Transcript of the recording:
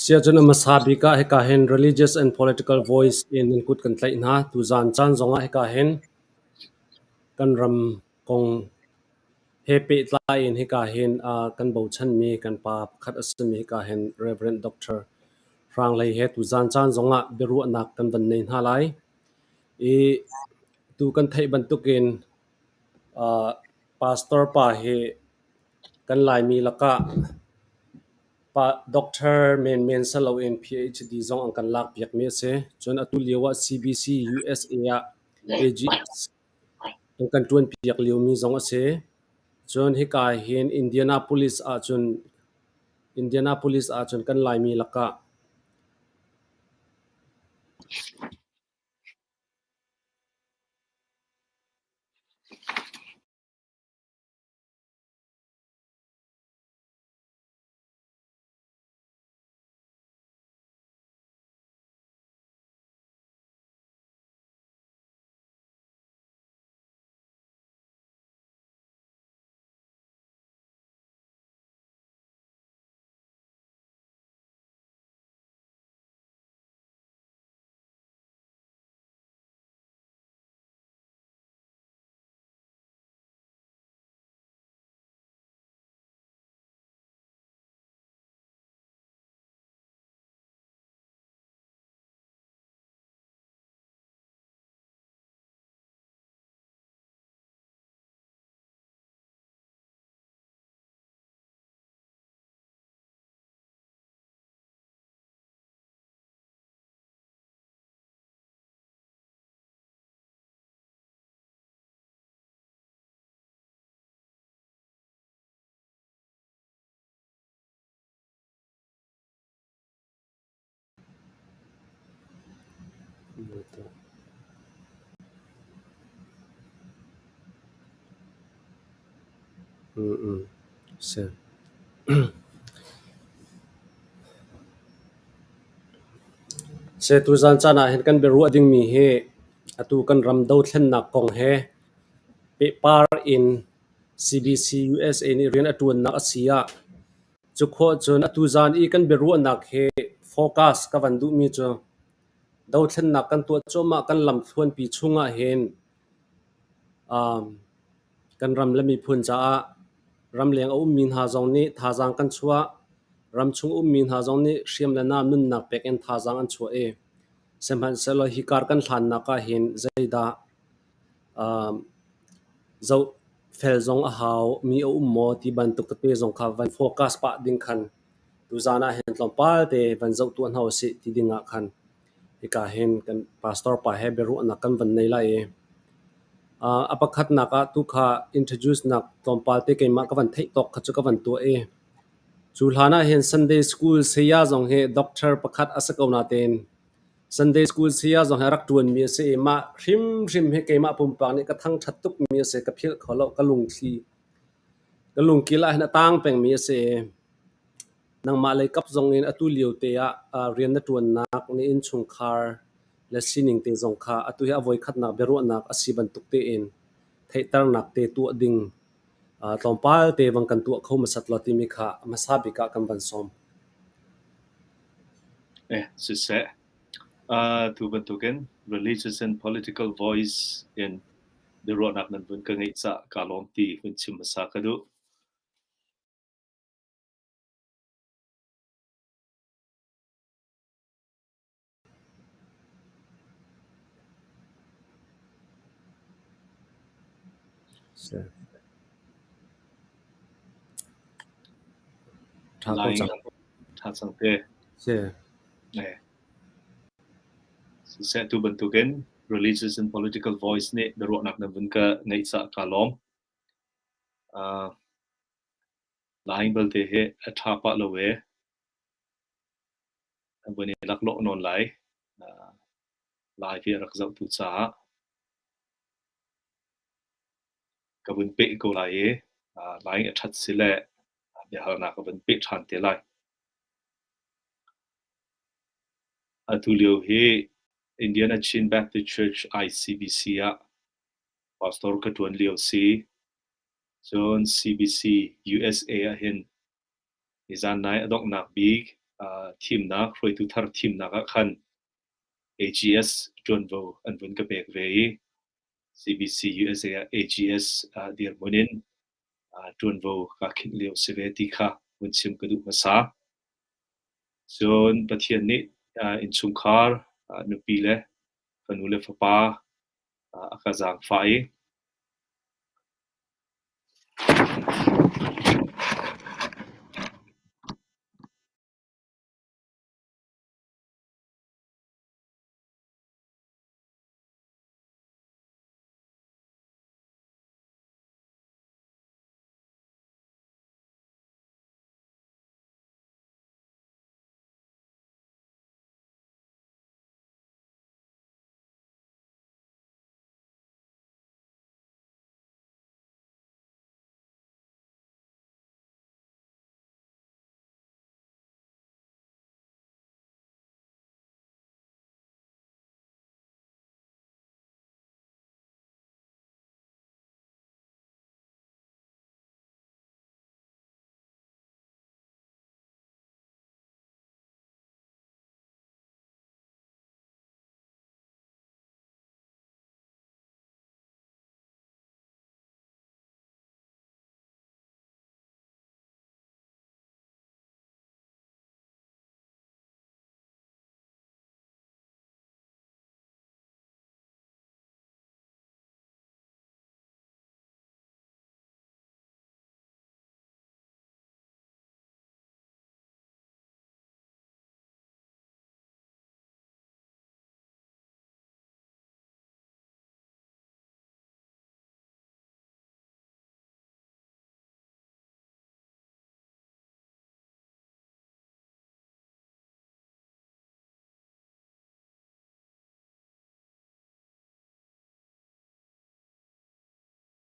Siajun masabika hekahen religious and political voice in kut kan tlai na tu zan chan zonga hekahen kan ram kong hepe tlai in hekahen kan bo chan mi kan pa khat asmi hekahen Reverend Dr. Hrang Hlei he tu zan chan zonga Biaruahnak kan ban nei na lai e tu kan thai ban tukin pastor pa he kan lai mi laka pa doctor men salo in PhD zong ang kan lak piak me se chon atu lewa CBC USA ya AG ang kan tuan piak liu mi zong ase chon hi ka hin Indianapolis a chon kan lai mi laka se se tu zan chana hen kan beru ading mi he atu kan ram Dothlennak kong he pe par in CBC USA ni rian atun na asia chu kho chon atu zan I kan Biaruahnak he focus ka van du mi cho Dothlennak kan tu choma kan lam thuan pi chunga hen kan ram lami phun cha ram leng au min ha zong ni tha jang kan chua ram chung min ha zong ni hriam la nam nun nak pek en tha jang an chua e semhan selo hi kar kan thlan na ka hin zaida zo fel zong a hau mi au mo ti ban tu ka te zong kha van focus pa ding khan tu zana hen tlom pal te van zo tu an hau si ti dinga khan hi ka hen kan pastor pa he Biaruahnak kan van nei la e apakhat naka tu kha introduce nak tlom pal te ke ma ka van thei tok kha chu ka van tu e chulhana hen Sunday school seya zong he doctor pakhat asakona ten Sunday school seya zong he rak tuan mi se ma hrim he ke ma pum pa ni ka thang that tuk mi se ka phil kholo ka lung ki la hna tang peng mi se nang malay kap zong in atu liu te a rian na tuan nak ni in chung khar la sining te zong kha atu hi avoi khat nak Biaruahnak asiban tuk te in theitar nak te tu ding tlompal te wang kan tu kho masat lo ti mi kha masabi ka kan ban som Sise tu bentukan religious and political voice in Biaruahnak nan bun ka ngai cha kalom ti hun chim masa kadu lain tha sang te se Sise tu bentukan religious and political voice ni Biaruahnak nan bun ka ngai cha kalom lain bal te he athapa lowe bani laklo non lai lai fi rak zau tu cha ka bun pe ko lai lai athat sile de ha na ka bun pe than te lai atulio he Indian Chin Baptist Church ICBC a pastor ka tuan leo si John CBC USA a hin izan nai adok nak big team na khoi tu thar team na ka khan AGS John vo an bun ka pek ve CBC USA AGS dir munin John vo ka khin leo seveti kha mun sim ka du masa John pathian ni in chungkhar nu pile kanule fapa akazang fai